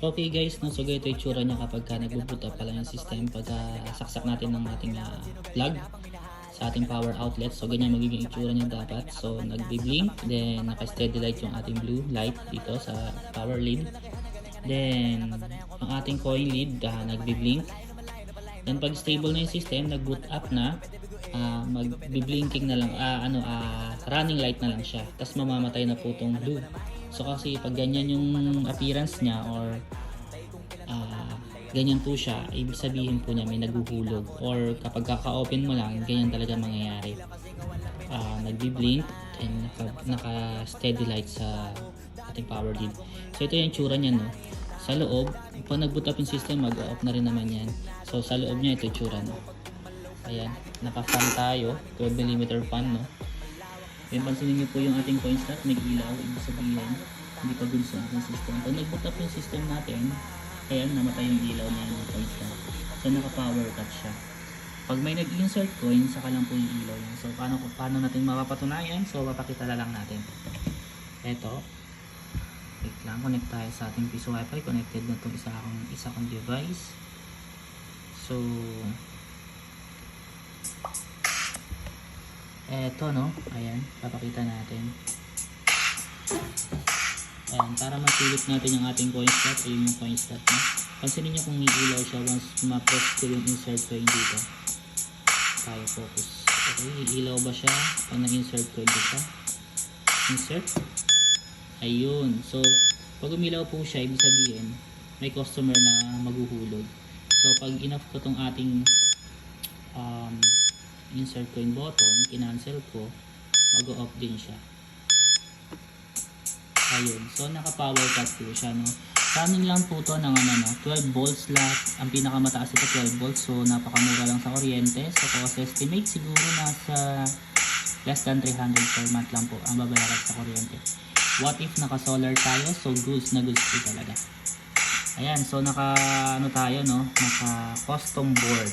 Okay guys, no, so ganito yung tsura niya kapag nagbubuta pa lang yung system pagka saksak natin ng ating plug sa ating power outlet. So ganyan magiging itsura niya dapat. So nagbi-blink, then naka-steady light yung ating blue light dito sa power lead. Then yung ating coin lead nagbi-blink. Then pag stable na yung system, nag-boot up na, magbi-blinking na lang, running light na lang siya. Tapos mamamatay na po itong blue. So kasi pag ganyan yung appearance niya or ganyan po siya, ibig sabihin po niya may naghuhulog, or kapag kaka-open mo lang, ganyan talaga mangyayari. Nagbi-blink and naka-steady light sa ating power lead. So ito yung tsura niya, no. Sa loob, pag nag-boot up yung system, mag-off na rin naman yan. So sa loob niya, ito yung tsura, no. Ayan, naka-fan tayo, 12mm fan, no. Kaya pansinin niyo po yung ating coin slot, may ilaw, ibig sabihin hindi pa good sa ating system. Pag nag-boot up yung system natin, ayan, namatay yung ilaw niya yung coin slot. So naka-power cut siya. Pag may nag-insert coin, saka lang po yung ilaw niya. So paano natin mapapatunayan? So papakita na lang natin. Eto, wait lang, connect tayo sa ating piso wifi. Connected na itong isa kong device. So eto, no, ayan, papakita natin. Ayan, para masilip natin yung ating coin slot. Ayun yung coin slot na. Pansinin nyo kung may ilaw siya once ma-press ko yung insert coin dito. Tayo focus. Okay, ilaw ba siya pag na-insert coin dito? Insert. Ayun. So, pag umilaw po siya, ibig sabihin may customer na maghuhulog. So, pag enough ko tong ating insert coin button, kinancel ko, mag-off din siya. Ayun, so naka-power cut po siya, no. Running lang po to ng 12 volts lahat. Ang pinakamataas ito 12 volts, so napakamura lang sa kuryente. So cost estimate siguro nasa less than 300 per month lang po ang babayaran sa kuryente. What if naka-solar tayo? So goods na goods po talaga. Ayan, so naka custom board.